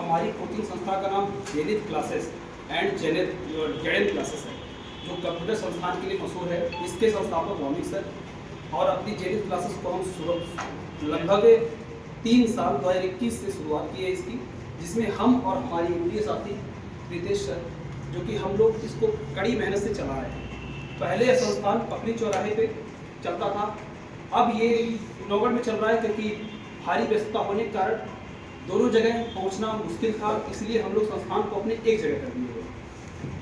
हमारी कोचिंग संस्था का नाम zenith classes and Jayden classes है, जो कंप्यूटर संस्थान के लिए मशहूर है। इसके संस्थापक भौमिक सर, और अपनी जेनिथ क्लासेस को हम लगभग 3 साल 2021 से शुरुआत की है इसकी, जिसमें हम और हमारी प्रिय साथी रितेश सर, जो कि हम लोग इसको कड़ी मेहनत से चला रहे हैं। पहले यह संस्थान पकड़ी चौराहे पे चलता था, अब ये नौगढ़ में चल रहा है, क्योंकि भारी व्यस्तता होने के कारण दोनों जगह पहुंचना मुश्किल था, इसलिए हम लोग संस्थान को अपने एक जगह कर दिए।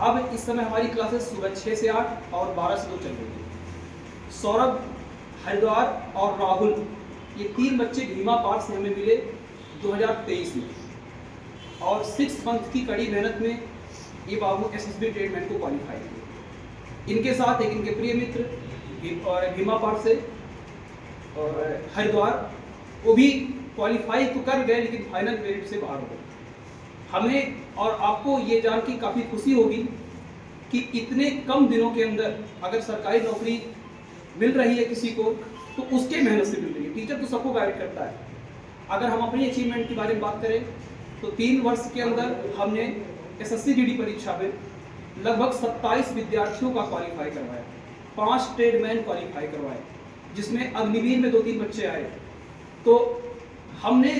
अब इस समय हमारी क्लासेस सुबह 6 से 8 और 12 से 2 चल रही है। सौरभ, हरिद्वार और राहुल, ये 3 बच्चे भीमा पार्क से हमें मिले 2023 में, और 6 मंथ की कड़ी मेहनत में ये बाबू SSB ट्रेडमैन को क्वालिफाई किए। इनके साथ एक इनके प्रिय मित्र भीमा पार्क से और हरिद्वार, वो भी क्वालिफाई तो कर गए लेकिन फाइनल मेरिट से बाहर हो गए। हमें और आपको ये जान के काफ़ी खुशी होगी कि इतने कम दिनों के अंदर अगर सरकारी नौकरी मिल रही है किसी को, तो उसके मेहनत से मिल रही है। टीचर तो सबको गाइड करता है। अगर हम अपनी अचीवमेंट के बारे में बात करें तो 3 वर्ष के अंदर हमने SSC GD परीक्षा में लगभग 27 विद्यार्थियों का क्वालिफाई करवाया, 5 ट्रेडमैन क्वालिफाई करवाए, जिसमें अग्निवीर में 2-3 बच्चे आए। तो हमने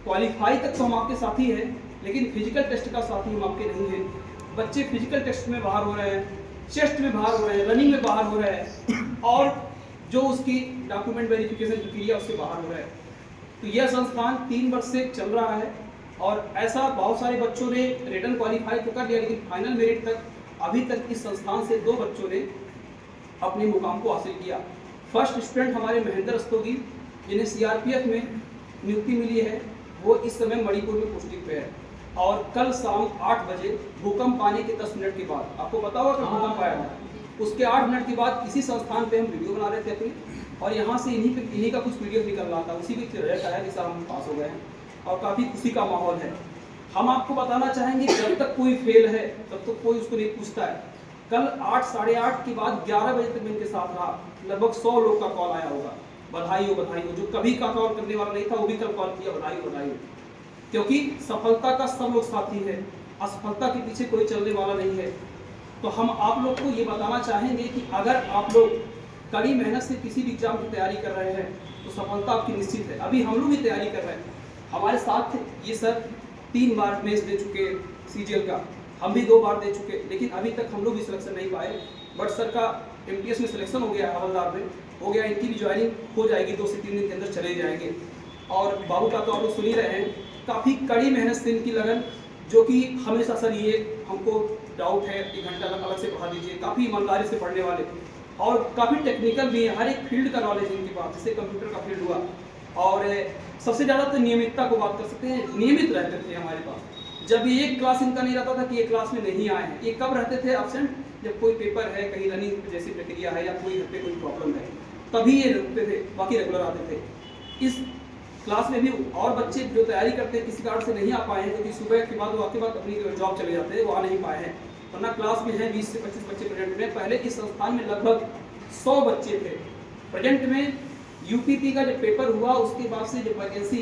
क्वालिफाई तक तो हम आपके साथी हैं, लेकिन फिजिकल टेस्ट का साथी हम आपके नहीं हैं। बच्चे फिजिकल टेस्ट में बाहर हो रहे हैं, चेस्ट में बाहर हो रहे हैं, रनिंग में बाहर हो रहे हैं, और जो उसकी डॉक्यूमेंट वेरिफिकेशन की क्रिया उससे बाहर हो रहा है। तो यह संस्थान 3 वर्ष से चल रहा है, और ऐसा बहुत सारे बच्चों ने रिटर्न क्वालिफाई तो कर लिया, लेकिन फाइनल मेरिट तक अभी तक इस संस्थान से 2 बच्चों ने अपने मुकाम को हासिल किया। फर्स्ट स्टूडेंट हमारे महेंद्र रस्तोगी, जिन्हें CRPF में नियुक्ति मिली है, वो इस समय मणिपुर में पोस्टिंग पे है, और कल शाम 8 बजे भूकंप आने के 10 मिनट के बाद, आपको पता होगा कि भूकंप आया था, उसके 8 मिनट के बाद इसी संस्थान पे हम वीडियो बना रहे थे अपनी, और यहाँ से इन्हीं का कुछ वीडियो निकल रहा था, उसी भी रिजल्ट आया जिससे हम पास हो गए हैं, और काफ़ी खुशी का माहौल है। हम आपको बताना चाहेंगे, जब तक कोई फेल है तब तक कोई उसको नहीं पूछता है। कल 8, साढ़े 8 के बाद 11 बजे तक मैं इनके साथ रहा, लगभग 100 लोग का कॉल आया होगा, बधाई हो बधाई हो। जो कभी का कॉल करने वाला नहीं था वो भी कल कॉल किया, बधाई हो बधाई हो। क्योंकि सफलता का सब लोग साथी है, असफलता के पीछे कोई चलने वाला नहीं है। तो हम आप लोग को ये बताना चाहेंगे कि अगर आप लोग कड़ी मेहनत से किसी भी एग्जाम की तैयारी कर रहे हैं तो सफलता आपकी निश्चित है। अभी हम लोग भी तैयारी कर रहे हैं, हमारे साथ ये सर 3 बार मेंस दे चुके CGL का, हम भी 2 बार दे चुके, लेकिन अभी तक हम लोग भी सिलेक्शन नहीं पाए। बट सर का MTS में सिलेक्शन हो गया, हवलदार में हो गया, इनकी भी ज्वाइनिंग हो जाएगी, 2 से 3 दिन के अंदर चले जाएंगे। और बाबू का तो आप लोग सुन ही रहे हैं, काफ़ी कड़ी मेहनत से इनकी लगन, जो कि हमेशा सर ये हमको डाउट है 1 घंटा अलग से पढ़ा दीजिए, काफ़ी ईमानदारी से पढ़ने वाले, और काफ़ी टेक्निकल भी है, हर एक फील्ड का नॉलेज इनके पास, जैसे कंप्यूटर का फील्ड हुआ। और सबसे ज़्यादा तो नियमितता को बात कर सकते हैं, नियमित रहते थे हमारे पास। जब ये एक क्लास इनका नहीं रहता था कि ये क्लास में नहीं आए हैं, ये कब रहते थे एब्सेंट, जब कोई पेपर है, कहीं रनिंग जैसी प्रक्रिया है, या कोई घर पे कोई प्रॉब्लम है, तभी ये रुकते थे, बाकी रेगुलर आते थे। इस क्लास में भी और बच्चे जो तैयारी करते हैं किसी कारण से नहीं आ पाए हैं, क्योंकि सुबह के बाद वो आपके बाद अपनी जॉब चले जाते हैं, वो आ नहीं पाए हैं, वरना क्लास में है 20 से 25 बच्चे प्रेजेंट में। पहले इस संस्थान में लगभग 100 बच्चे थे प्रेजेंट में। UPP का जब पेपर हुआ उसके बाद से जब वैकेंसी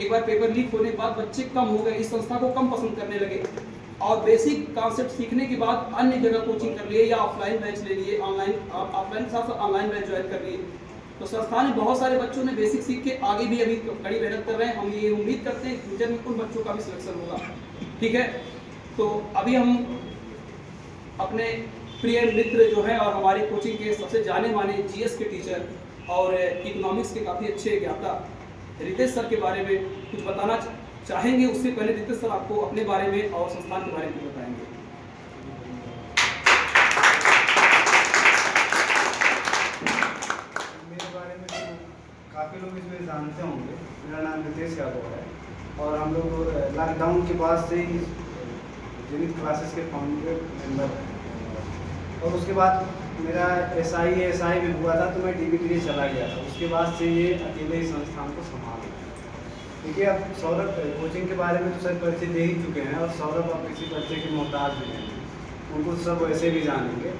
एक बार पेपर लीक होने के बाद बच्चे कम हो गए, इस संस्था को कम पसंद करने लगे, और बेसिक कॉन्सेप्ट सीखने के बाद अन्य जगह कोचिंग कर लिए, या ऑफलाइन बैच ले लिए, ऑफलाइन के साथ ऑनलाइन बैच ज्वाइन कर लिए। तो संस्थान में बहुत सारे बच्चों ने बेसिक सीख के आगे भी अभी कड़ी मेहनत कर रहे हैं। हम ये उम्मीद करते हैं फ्यूचर में उन बच्चों का भी सिलेक्शन होगा, ठीक है। तो अभी हम अपने प्रिय मित्र जो है और हमारे कोचिंग के सबसे जाने माने GS के टीचर और इकोनॉमिक्स के काफ़ी अच्छे ज्ञाता रितेश सर के बारे में कुछ बताना चाहेंगे। उससे पहले रितेश सर आपको अपने बारे में और संस्थान के बारे में बताएंगे। मेरे बारे में तो काफ़ी लोग इसमें जानते होंगे। मेरा नाम रितेश यादव है, और हम लोग लॉकडाउन के बाद से ही जेनिथ क्लासेस के फाउंडर मेंबर हैं। और उसके बाद मेरा SI भी हुआ था, तो मैं DB के लिए चला गया था। उसके बाद से ये अकेले ही संस्थान को संभाल रहे हैं। देखिए, अब सौरभ कोचिंग के बारे में तो सर परिचय दे ही चुके हैं, और सौरभ अब किसी परिचय के मोहताज भी नहीं, उनको सब वैसे भी जानेंगे।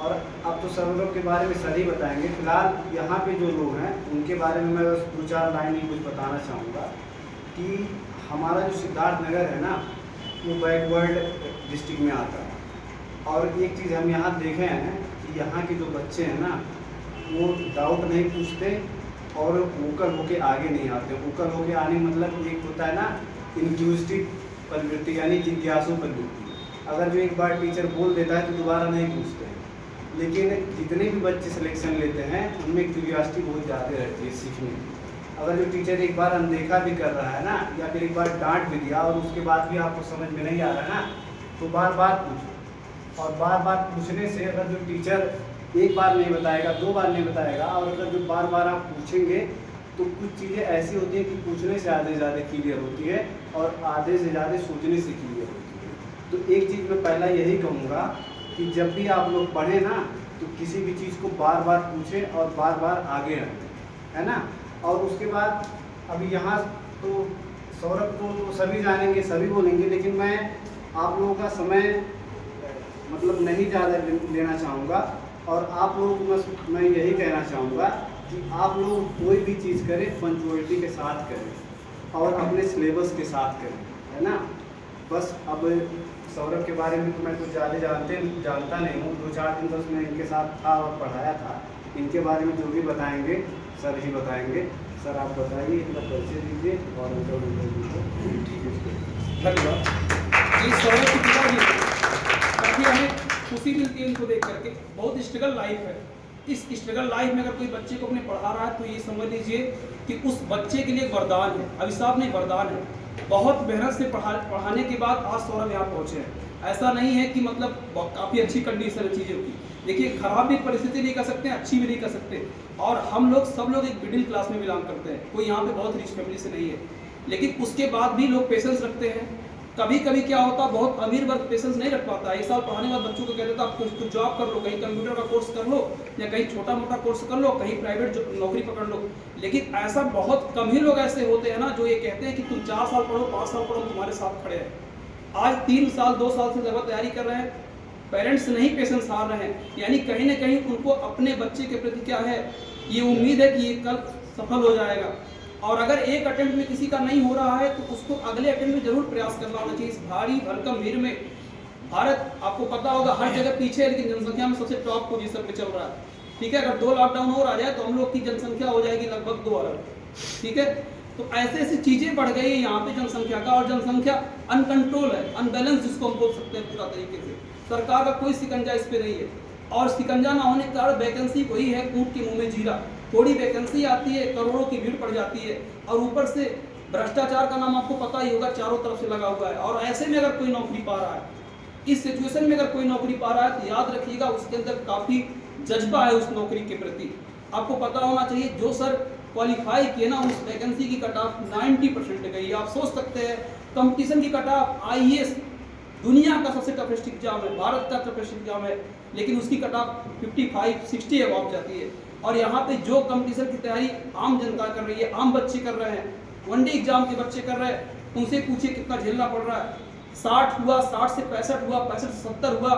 और अब तो सौरभ के बारे में सर ही बताएंगे। फिलहाल यहाँ पे जो लोग हैं उनके बारे में मैं 2-4 लाइन ही कुछ बताना चाहूँगा कि हमारा जो सिद्धार्थ नगर है ना, वो बैकवर्ड डिस्ट्रिक्ट में आता है। और एक चीज़ हम यहाँ देखे हैं कि यहाँ के जो बच्चे हैं ना, वो डाउट नहीं पूछते और वोकल होके आगे नहीं आते। वोकल होके आने मतलब एक होता है ना इंक्यूजिटिव प्रवृत्ति, यानी जिज्ञासु प्रवृत्ति। अगर जो एक बार टीचर बोल देता है तो दोबारा नहीं पूछते हैं। लेकिन जितने भी बच्चे सिलेक्शन लेते हैं उनमें क्यूरियोसिटी बहुत ज़्यादा रहती है सीखने की। अगर जो टीचर एक बार अनदेखा भी कर रहा है ना, या फिर एक बार डांट भी दिया और उसके बाद भी आपको समझ में नहीं आ रहा है ना, तो बार बार पूछो। और बार बार पूछने से अगर जो टीचर एक बार नहीं बताएगा, 2 बार नहीं बताएगा, और अगर जो बार बार आप पूछेंगे तो कुछ चीज़ें ऐसी होती हैं कि पूछने से आधे से ज़्यादा क्लियर होती है और आधे से ज़्यादा सोचने से क्लियर होती है। तो एक चीज़ मैं पहला यही कहूँगा कि जब भी आप लोग पढ़ें ना, तो किसी भी चीज़ को बार बार पूछें और बार बार आगे रखें, है ना। और उसके बाद अभी यहाँ तो सौरभ को तो सभी जानेंगे, सभी बोलेंगे, लेकिन मैं आप लोगों का समय मतलब नहीं ज़्यादा लेना चाहूँगा। और आप लोगों को मैं यही कहना चाहूँगा कि आप लोग कोई भी चीज़ करें पंक्चुअलिटी के साथ करें और अपने सिलेबस के साथ करें, है ना। बस अब सौरभ के बारे में तो मैं कुछ ज़्यादा जानता नहीं हूँ। 2-4 दिन बस मैं इनके साथ था और पढ़ाया था। इनके बारे में जो भी बताएंगे सर ही बताएंगे। सर आप बताइए, इनका परिचय दीजिए और उनका धन्यवाद। ये सौरभ की पिताजी काफ़ी हमें खुशी मिलती है इनको देख करके। बहुत स्ट्रगल लाइफ है। इस स्ट्रगल लाइफ में अगर कोई बच्चे को अपने पढ़ा रहा है तो ये समझ लीजिए कि उस बच्चे के लिए वरदान है, अभिशाप नहीं वरदान है। बहुत मेहनत से पढ़ाने के बाद आज सौरभ यहाँ पहुँचे हैं। ऐसा नहीं है कि मतलब काफ़ी अच्छी कंडीशन है चीज़ों की। देखिए, खराब भी परिस्थिति नहीं कर सकते, अच्छी भी नहीं कर सकते। और हम लोग सब लोग एक मिडिल क्लास में बिलोंग करते हैं। कोई यहाँ पे बहुत रिच फैमिली से नहीं है, लेकिन उसके बाद भी लोग पेशेंस रखते हैं। कभी कभी क्या होता है, बहुत अमीर वर्ग पेशेंस नहीं रख पाता। 1 साल पढ़ाने के बाद बच्चों को कह देता आप कुछ जॉब कर लो, कहीं कंप्यूटर का कोर्स कर लो या कहीं छोटा मोटा कोर्स कर लो, कहीं प्राइवेट नौकरी पकड़ लो। लेकिन ऐसा बहुत कम ही लोग ऐसे होते हैं ना जो ये कहते हैं कि तुम 4 साल पढ़ो, 5 साल पढ़ो, तुम्हारे साथ खड़े हैं। आज 3 साल 2 साल से लगातार तैयारी कर रहे हैं। पेरेंट्स नहीं पेशेंस हार रहे हैं, यानी कहीं ना कहीं उनको अपने बच्चे के प्रति क्या है, ये उम्मीद है कि ये कल सफल हो जाएगा। और अगर एक अटेम्प्ट में किसी का नहीं हो रहा है तो उसको अगले अटेम्प्ट में जरूर प्रयास करना होना चाहिए। इस भारी भरकम भीड़ में भारत आपको पता होगा हर जगह पीछे है, लेकिन जनसंख्या में सबसे टॉप पोजीशन पे चल रहा है। ठीक है, अगर 2 लॉकडाउन और आ जाए तो हम लोग की जनसंख्या हो जाएगी लगभग 2 अरब। ठीक है, तो ऐसे ऐसी चीजें बढ़ गई है यहाँ पे जनसंख्या का, और जनसंख्या अनकंट्रोल है, अनबैलेंस जिसको हम बोल सकते हैं पूरा तरीके से। सरकार का कोई शिकंजा इस पे नहीं है, और शिकंजा ना होने के कारण वैकेंसी वही है ऊँट के मुंह में जीरा। थोड़ी वैकेंसी आती है, करोड़ों की भीड़ पड़ जाती है, और ऊपर से भ्रष्टाचार का नाम आपको पता ही होगा, चारों तरफ से लगा हुआ है। और ऐसे में अगर कोई नौकरी पा रहा है, इस सिचुएशन में अगर कोई नौकरी पा रहा है तो याद रखिएगा उसके अंदर काफ़ी जज्बा है उस नौकरी के प्रति। आपको पता होना चाहिए जो सर क्वालिफाई किए ना, उस वैकेंसी की कट ऑफ 90% गई। आप सोच सकते हैं कंपटीशन की कट ऑफ IAS दुनिया का सबसे टफेस्ट एग्जाम है, भारत का टफेस्ट एग्जाम है, लेकिन उसकी कट ऑफ 55-60 अबाउट जाती है। और यहाँ पे जो कंपटीशन की तैयारी आम जनता कर रही है, आम बच्चे कर रहे हैं, वनडे एग्जाम के बच्चे कर रहे हैं, उनसे पूछिए कितना झेलना पड़ रहा है। 60 हुआ, 60 से 65 हुआ, 65 से 70 हुआ,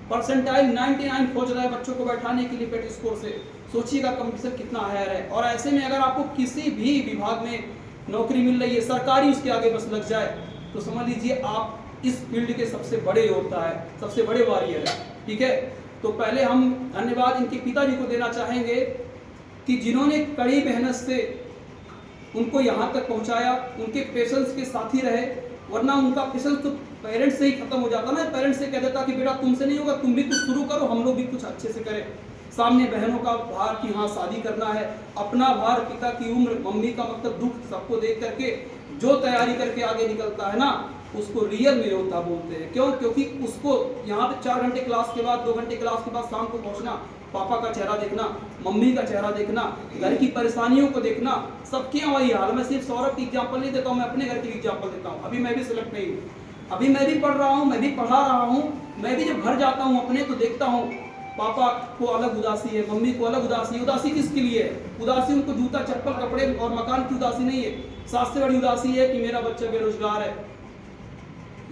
परसेंटाइल 99 खोज रहे हैं बच्चों को बैठाने के लिए पेट स्कोर से। सोचिएगा कंपटीशन कितना हायर है। और ऐसे में अगर आपको किसी भी विभाग में नौकरी मिल रही है, सरकारी उसके आगे बस लग जाए, तो समझ लीजिए आप इस फील्ड के सबसे बड़े योद्धा है, सबसे बड़े वॉरियर है। ठीक है, तो पहले हम धन्यवाद इनके पिताजी को देना चाहेंगे कि जिन्होंने कड़ी मेहनत से उनको यहाँ तक पहुँचाया, उनके पेशेंस के साथी रहे। वरना उनका पेशेंस तो पेरेंट्स से ही खत्म हो जाता ना। पेरेंट्स से कह देता कि बेटा तुमसे नहीं होगा, तुम भी कुछ शुरू करो, हम लोग भी कुछ अच्छे से करें। सामने बहनों का भार कि हाँ शादी करना है, अपना भार, पिता की उम्र, मम्मी का मतलब दुख, सबको देख करके जो तैयारी करके आगे निकलता है ना, उसको रियल में योद्धा बोलते हैं। क्यों? क्योंकि उसको यहाँ पे 4 घंटे क्लास के बाद, 2 घंटे क्लास के बाद शाम को पहुँचना, पापा का चेहरा देखना, मम्मी का चेहरा देखना, घर की परेशानियों को देखना, सबके यहाँ वही हाल। मैं सिर्फ सौरभ की एग्जाम्पल नहीं देता हूँ, मैं अपने घर की एग्जाम्पल देता हूँ। अभी मैं भी सिलेक्ट नहीं हूँ, अभी मैं भी पढ़ रहा हूँ, मैं भी पढ़ा रहा हूँ। मैं भी जब घर जाता हूँ अपने तो देखता हूँ पापा को अलग उदासी है, मम्मी को अलग उदासी है। उदासी किसके लिए है? उदासी उनको जूता चप्पल कपड़े और मकान की उदासी नहीं है, सबसे बड़ी उदासी है कि मेरा बच्चा बेरोजगार है।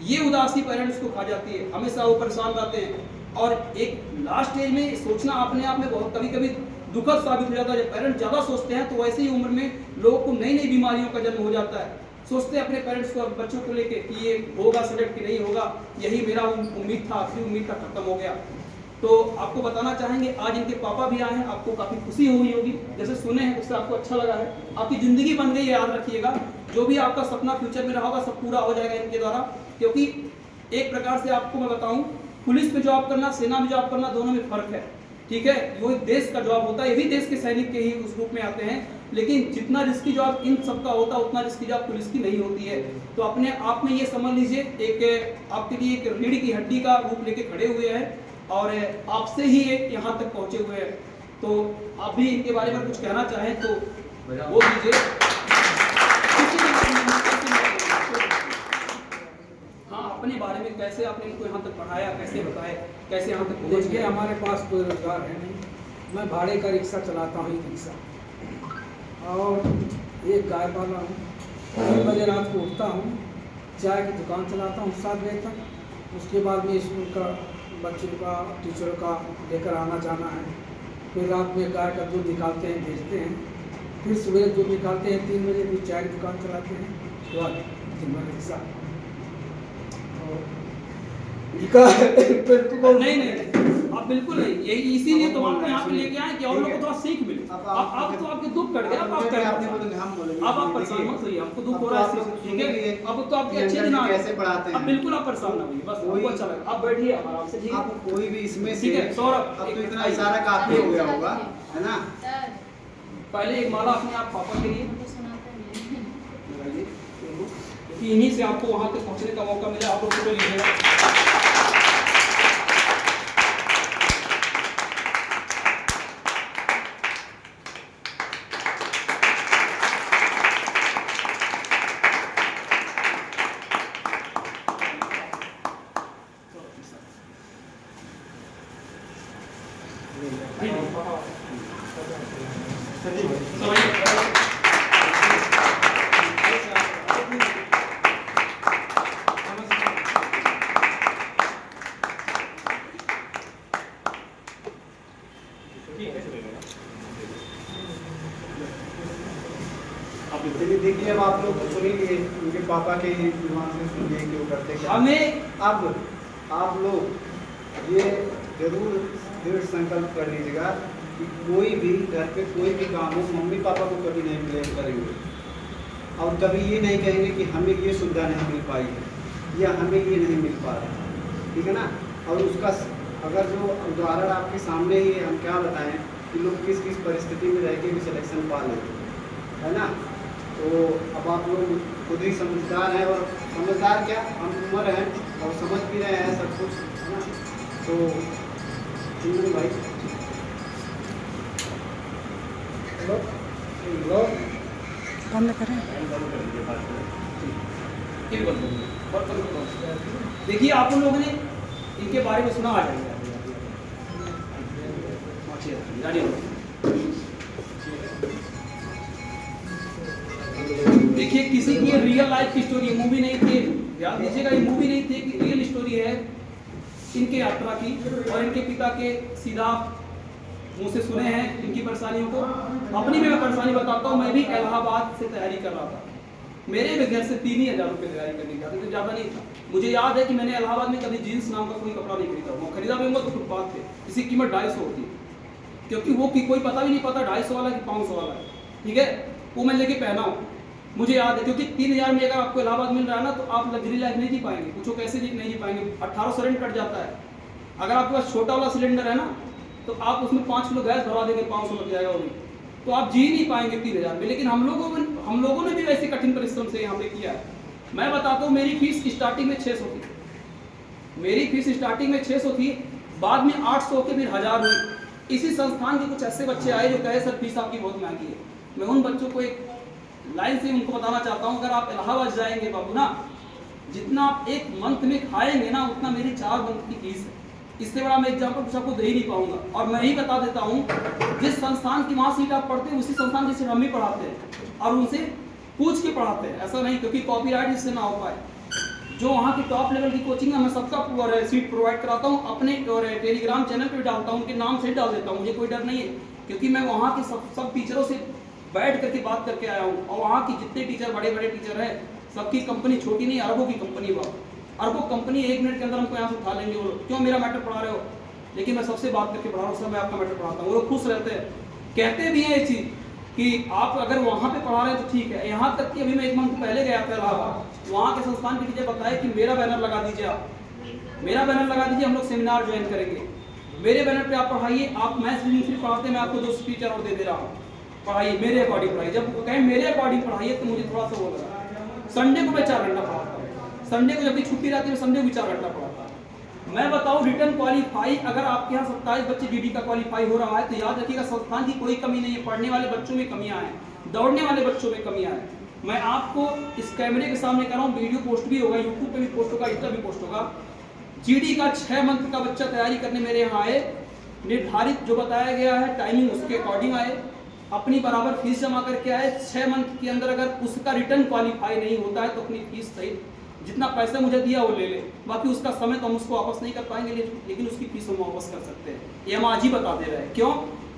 ये उदासी पेरेंट्स को खा जाती है, हमेशा वो परेशान रहते हैं। और एक लास्ट स्टेज में सोचना अपने आप में बहुत कभी कभी दुखद साबित हो जाता है। जब पेरेंट्स ज़्यादा सोचते हैं तो वैसे ही उम्र में लोगों को नई नई बीमारियों का जन्म हो जाता है। सोचते हैं अपने पेरेंट्स को, बच्चों को लेके कि ये होगा सेलेक्ट कि नहीं होगा, यही मेरा उम्मीद था, आखिरी उम्मीद था, खत्म हो गया। तो आपको बताना चाहेंगे आज इनके पापा भी आए हैं, आपको काफ़ी खुशी हुई होगी, जैसे सुने हैं उससे आपको अच्छा लगा है, आपकी ज़िंदगी बन गई है। याद रखिएगा जो भी आपका सपना फ्यूचर में रहा होगा सब पूरा हो जाएगा इनके द्वारा, क्योंकि एक प्रकार से आपको मैं बताऊं, पुलिस में जॉब करना, सेना में जॉब करना, दोनों में फ़र्क है, ठीक है। वो देश का जॉब होता है, ये भी देश के सैनिक के ही उस रूप में आते हैं, लेकिन जितना रिस्की जॉब इन सबका होता है उतना रिस्की जॉब पुलिस की नहीं होती है। तो अपने आप में ये समझ लीजिए एक आपके लिए एक रीढ़ की हड्डी का रूप लेके खड़े हुए हैं और आपसे ही एक यहाँ तक पहुँचे हुए हैं। तो आप भी इनके बारे में कुछ कहना चाहें तो वो दीजिए। हाँ, अपने बारे में कैसे आपने इनको यहाँ तक पढ़ाया, कैसे बताया, कैसे यहाँ तक पहुँच देखिए गए। हमारे पास कोई रोजगार है नहीं, मैं भाड़े का रिक्शा चलाता हूँ, रिक्शा, और एक गाय वाला हूँ। 3 बजे रात को उठता हूँ, चाय की दुकान चलाता हूँ 7 बजे तक। उसके बाद में स्कूल का बच्चों का टीचरों का लेकर आना जाना है। फिर रात में गाय का दूध निकालते हैं, बेचते हैं। फिर सुबह दूध निकालते हैं 3 बजे, फिर चाय की दुकान चलाते हैं। उसके बाद दिन भर रिक्शा। नहीं, आप बिल्कुल नहीं, यही इसीलिए तो आपको यहाँ पे लेके आए कि और लोगों को थोड़ा सीख मिले। अब तो आपके दुख कट गया, अब आप आप परेशान मत होइए, आपको दुख हो रहा है, ठीक है। अब तो आपके अच्छे दिन आ कैसे पढ़ाते हैं, अब बिल्कुल आप परेशान ना होइए, बस आपको अच्छा लगा, आप बैठिए आराम से, ठीक है। आप कोई भी इसमें ठीक है सौरभ, अब तो इतना इशारा काफी हो गया होगा, है ना। पहले एक माला अपने आप पापा के लिए लगाइए, क्योंकि इन्हीं से आपको वहाँ तक पहुँचने का मौका मिला। आप लोग फोटो लीजिएगा। देखिए अब आप लोग तो सुन ही लिए उनके पापा के जुबान से सुन लिए कि वो करते क्या। हमें अब आप लोग ये जरूर दृढ़ संकल्प कर लीजिएगा कि कोई भी घर पे कोई भी काम हो मम्मी पापा को कभी नहीं ब्लेम करेंगे और कभी ये नहीं कहेंगे कि हमें ये सुविधा नहीं मिल पाई है या हमें ये नहीं मिल पा रहा है, ठीक है ना। और उसका अगर जो उदाहरण आपके सामने ही हम क्या बताएं कि लोग किस किस परिस्थिति में रह के भी सिलेक्शन पा लेते हैं, है ना। तो अब आप लोग खुद ही समझदार हैं, और समझदार क्या हम उम्र हैं और समझ भी रहे हैं सब कुछ, है ना। तो चिंतन भाई बंद करें। देखिए आप उन लोगों ने इनके बारे में सुना आ जाएगा। देखिए किसी की रियल लाइफ की स्टोरी, मूवी नहीं थी, ध्यान दीजिएगा, ये मूवी नहीं थी कि रियल स्टोरी है इनके यात्रा की, और इनके पिता के सीधा मुंह से सुने हैं इनकी परेशानियों को। अपनी मैं परेशानी बताता हूँ, मैं भी इलाहाबाद से तैयारी कर रहा था, मेरे भी घर से 3,000 रुपये तैयारी करने जाते थे, ज़्यादा नहीं था। मुझे याद है कि मैंने इलाहाबाद में कभी जीन्स नाम का कोई कपड़ा नहीं खरीदा, वो खरीदा भी होगा तो फुटपाथ पे, इसकी कीमत 250 होती है, क्योंकि वो कोई पता भी नहीं पता 250 वाला कि 500 वाला है, ठीक है। वो मैं लेके पहना हूँ, मुझे याद है, क्योंकि 3,000 में अगर आपको इलाहाबाद मिल रहा है ना तो आप लग्जरी लाइफ नहीं जी पाएंगे, पूछो कैसे नहीं जी पाएंगे। 18 सिलेंडर कट जाता है, अगर आपके पास छोटा वाला सिलेंडर है ना तो आप उसमें 5 किलो गैस भरवा देंगे, 500 लग जाएगा, और तो आप जी नहीं पाएंगे 3,000 में। लेकिन हम लोगों ने भी वैसे कठिन परिश्रम से यहाँ पे किया है। मैं बताता हूँ, मेरी फीस स्टार्टिंग में 600 थी, मेरी फीस स्टार्टिंग में 600 थी, बाद में 800 के फिर 1000 हुई। इसी संस्थान के कुछ ऐसे बच्चे आए जो कहे सर फीस आपकी बहुत महंगी है। मैं उन बच्चों को एक लाइन से उनको बताना चाहता हूँ, अगर आप इलाहाबाद जाएंगे बाबू ना, जितना आप एक मंथ में खाएंगे ना उतना मेरी 4 मंथ की फीस है। इससे बड़ा मैं एग्जाम्पल कुछ आपको दे ही नहीं पाऊंगा। और मैं ही बता देता हूँ, जिस संस्थान की मार्कशीट आप पढ़ते हैं उसी संस्थान की सिर्फ हम ही पढ़ाते हैं, और उनसे पूछ के पढ़ाते हैं, ऐसा नहीं क्योंकि कॉपीराइट इससे ना हो पाए। जो वहाँ की टॉप लेवल की कोचिंग है, मैं सबका सीट प्रोवाइड कराता हूँ, अपने और टेलीग्राम चैनल पर भी डालता हूँ, उनके नाम से डाल देता हूँ, मुझे कोई डर नहीं है, क्योंकि मैं वहाँ के सब टीचरों से बैठ करके बात करके आया हूँ। और वहाँ की जितने टीचर बड़े बड़े टीचर हैं सबकी कंपनी छोटी नहीं, अरबों की कंपनी बाप, अरबों कंपनी 1 मिनट के अंदर हमको यहाँ से उठा लेंगे। वो लोग क्यों मेरा मैटर पढ़ा रहे हो, लेकिन मैं सबसे बात करके पढ़ा रहा हूँ सर, मैं आपका मैटर पढ़ाता हूँ। वो लोग खुश रहते हैं, कहते भी हैं ये चीज़ कि आप अगर वहाँ पे पढ़ा रहे हैं तो ठीक है। यहाँ तक कि अभी मैं 1 मंथ पहले गया था इलाहाबाद, वहाँ के संस्थान के टीचर बताए कि मेरा बैनर लगा दीजिए, आप मेरा बैनर लगा दीजिए, हम लोग सेमिनार ज्वाइन करेंगे, मेरे बैनर पे आप पढ़ाइए। आप मैथ्स सिर्फ पढ़ाते हैं, मैं आपको 2 टीचर और दे रहा हूँ, पढ़ाइए मेरे अकॉर्डिंग पढ़ाइए। जब वो कहें मेरे अकॉर्डिंग पढ़ाइए तो मुझे थोड़ा सा वो लगा। संडे को मैं 4 घंटा पढ़ाता हूँ, संडे को जब भी छुट्टी रहती है संडे को भी 4 घंटा पढ़ाता हूँ। मैं बताऊँ रिटर्न क्वालिफाई, अगर आपके यहाँ 27 बच्चे जीडी का क्वालिफाई हो रहा है तो याद रखिएगा संस्थान की कोई कमी नहीं है, पढ़ने वाले बच्चों में कमियाँ हैं, दौड़ने वाले बच्चों में कमियाँ हैं। मैं आपको इस कैमरे के सामने कर रहा हूँ, वीडियो पोस्ट भी होगा, यूट्यूब पे भी पोस्ट होगा, इंस्टा भी पोस्ट होगा। जीडी का 6 मंथ का बच्चा तैयारी करने मेरे यहाँ आए, निर्धारित जो बताया गया है टाइमिंग उसके अकॉर्डिंग आए, अपनी बराबर फीस जमा करके आए। 6 मंथ के अंदर अगर उसका रिटर्न क्वालिफाई नहीं होता है तो अपनी फीस सहित जितना पैसा मुझे दिया वो ले ले, बाकी उसका समय तो हम उसको वापस नहीं कर पाएंगे, लेकिन उसकी फीस हम वापस कर सकते हैं। ये हम आज ही बता दे रहे हैं। क्यों?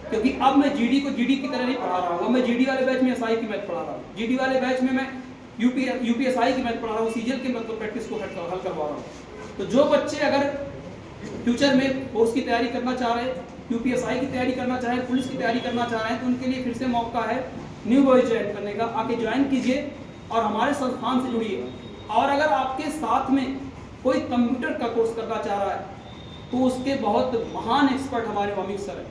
क्योंकि अब मैं जीडी को जीडी की तरह नहीं पढ़ा रहा हूँ, मैं जीडी वाले बैच में एसआई की मैथ पढ़ा रहा हूँ, जीडी वाले बैच में मैं यूपीएसआई की मैथ पढ़ा रहा हूँ, सीजीएल के मतलब प्रैक्टिस को हल करवा रहा हूँ। तो जो बच्चे अगर फ्यूचर में कोर्स की तैयारी करना चाह रहे हैं, यूपीएसआई की तैयारी करना चाह रहे हैं, पुलिस की तैयारी करना चाह रहे हैं, तो उनके लिए फिर से मौका है न्यू बॉयज ज्वाइन करने का। आके ज्वाइन कीजिए और हमारे संस्थान से जुड़िए। और अगर आपके साथ में कोई कंप्यूटर का कोर्स करना चाह रहा है तो उसके बहुत महान एक्सपर्ट हमारे वामिक सर है,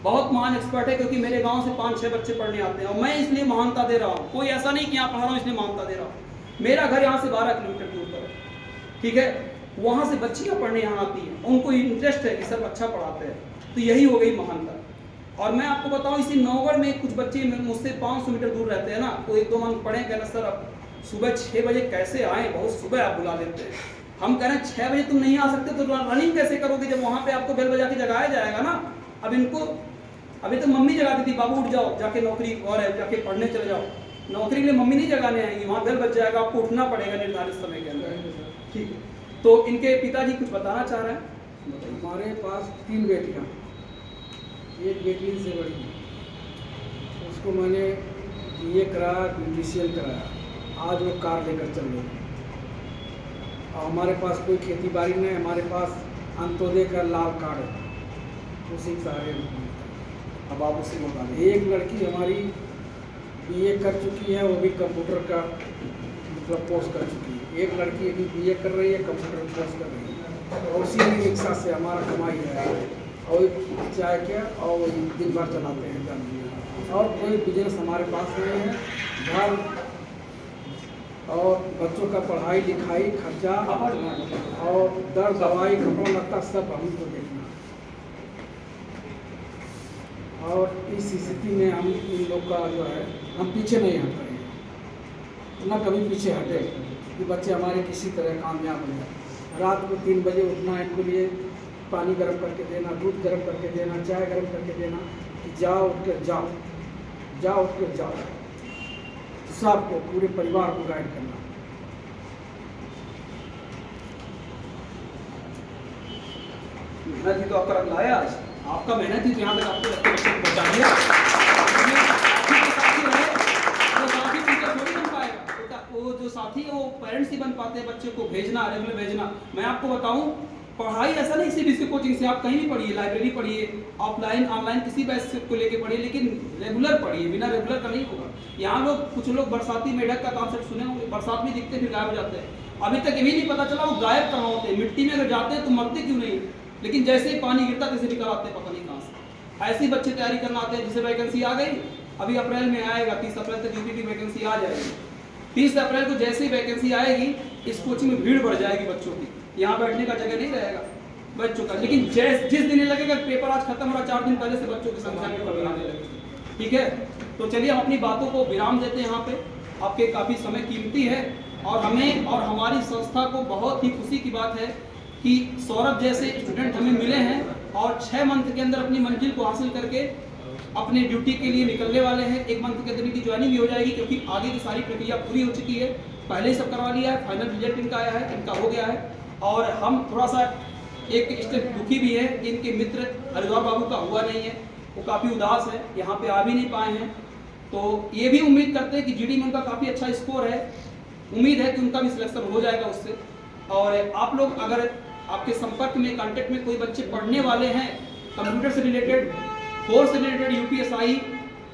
बहुत महान एक्सपर्ट है, क्योंकि मेरे गांव से 5-6 बच्चे पढ़ने आते हैं और मैं इसलिए महानता दे रहा हूँ। कोई ऐसा नहीं कि यहाँ पढ़ा रहा हूँ इसलिए महानता दे रहा हूँ। मेरा घर यहाँ से 12 किलोमीटर दूर पर है, ठीक है, वहाँ से बच्चियाँ पढ़ने यहाँ आती हैं, उनको इंटरेस्ट है कि सर अच्छा पढ़ाते हैं, तो यही हो गई महानता। और मैं आपको बताऊँ इसी नौगढ़ में कुछ बच्चे मुझसे 500 मीटर दूर रहते हैं ना, तो 1-2 मंथ पढ़े, कहना सर अब सुबह 6 बजे कैसे आए, बहुत सुबह आप बुला लेते हैं। हम कह रहे हैं 6 बजे तुम नहीं आ सकते तो रनिंग कैसे करोगे जब वहाँ पे आपको बेल बजा के जगाया जाएगा ना। अब इनको अभी तो मम्मी जगाती थी, बाबू उठ जाओ जाके नौकरी और है, जाके पढ़ने चले जाओ। नौकरी के लिए मम्मी नहीं जगाने आएंगी, वहाँ बेल बज जाएगा, आपको उठना पड़ेगा निर्धारित समय के अंदर, ठीक है। तो इनके पिताजी कुछ बताना चाह रहे हैं। हमारे पास 3 बेटियाँ, एक बेटी इनसे बड़ी है, उसको मैंने BA कराया, BTCL कराया, आज वो कार लेकर चल रही है। और हमारे पास कोई खेती बाड़ी नहीं, हमारे पास अंत्योदय का लाल कार्ड है, उसी के सहारे। अब आप उसी बता दें। एक लड़की हमारी BA कर चुकी है, वो भी कंप्यूटर का मतलब कोर्स कर चुकी है। एक लड़की अभी BA कर रही है, कंप्यूटर कोर्स कर रही है, और उसी रिक्शा से हमारा कमाई है। और चाय क्या और दिन भर चलाते हैं जब, और कोई बिजनेस हमारे पास नहीं है। घर और बच्चों का पढ़ाई लिखाई खर्चा और दर दवाई कपड़ा लत्ता सब हमको देखना। और इस स्थिति में हम इन लोग का जो है हम पीछे नहीं हट रहे हैं, ना कभी पीछे हटे कि बच्चे हमारे किसी तरह कामयाब हो जाए। रात को 3 बजे उठना, इनको लिए पानी गर्म करके देना, दूध गर्म करके देना, चाय गर्म करके देना, कि जाओ उठ कर जाओ, जाओ उठ कर जाओ। सबको पूरे परिवार को गाइड करना। मेहनत ही तो आपका रंग लाया आज, आपका मेहनत ही तो यहाँ तक आपको बच्चे को पहुँचा दिया। वो जो साथी है वो पेरेंट्स ही बन पाते हैं, बच्चे को भेजना, रेगुलर भेजना। मैं आपको बताऊं पढ़ाई ऐसा नहीं सिर्फ इसके कोचिंग से, आप कहीं भी पढ़िए, लाइब्रेरी पढ़िए, ऑफलाइन ऑनलाइन किसी बैच को लेके पढ़िए, लेकिन रेगुलर पढ़िए, बिना रेगुलर का नहीं होगा। यहाँ लोग कुछ लोग बरसाती मेढक का कॉन्सेप्ट सुने होंगे, बरसात में दिखते फिर गायब हो जाते हैं। अभी तक ये भी नहीं पता चला वो गायब कहाँ होते हैं, मिट्टी में अगर जाते हैं तो मरते क्यों नहीं, लेकिन जैसे ही पानी गिरता तैसे निकल आते हैं पता नहीं कहाँ से। ऐसे ही बच्चे तैयारी करना आते हैं, जिसे वैकेंसी आ गई, अभी अप्रैल में आएगा, 30 अप्रैल तक यूपी की वैकेंसी आ जाएगी। 30 अप्रैल को जैसे ही वैकेंसी आएगी इस कोचिंग में भीड़ बढ़ जाएगी बच्चों की, यहाँ बैठने का जगह नहीं रहेगा बच्चों का। लेकिन जिस दिन लगेगा पेपर आज खत्म हो रहा, 4 दिन पहले से बच्चों की संख्या में कमी आने लगेगी, ठीक है। तो चलिए हम अपनी बातों को विराम देते हैं यहाँ पे, आपके काफ़ी समय कीमती है और हमें और हमारी संस्था को बहुत ही खुशी की बात है कि सौरभ जैसे स्टूडेंट हमें मिले हैं और 6 मंथ के अंदर अपनी मंजिल को हासिल करके अपने ड्यूटी के लिए निकलने वाले हैं। 1 मंथ के अंदर इनकी ज्वाइनिंग भी हो जाएगी, क्योंकि आगे की सारी प्रक्रिया पूरी हो चुकी है, पहले ही सब करवा लिया है, फाइनल रिजल्ट इनका आया है, इनका हो गया है। और हम थोड़ा सा एक स्टेप दुखी भी है कि इनके मित्र हरिद्वार बाबू का हुआ नहीं है, वो काफ़ी उदास है, यहाँ पे आ भी नहीं पाए हैं। तो ये भी उम्मीद करते हैं कि जीडी में उनका काफ़ी अच्छा स्कोर है, उम्मीद है कि उनका भी सिलेक्शन हो जाएगा उससे। और आप लोग अगर आपके संपर्क में कांटेक्ट में कोई बच्चे पढ़ने वाले हैं कंप्यूटर से रिलेटेड, फोर्स से रिलेटेड, यूपीएसआई,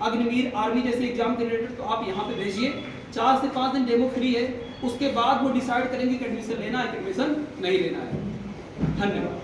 अग्निवीर, आर्मी जैसे एग्जाम के रिलेटेड, तो आप यहाँ पे भेजिए। 4 से 5 दिन डेमो फ्री है, उसके बाद वो डिसाइड करेंगे कि एडमिशन लेना है कि एडमिशन नहीं लेना है। धन्यवाद।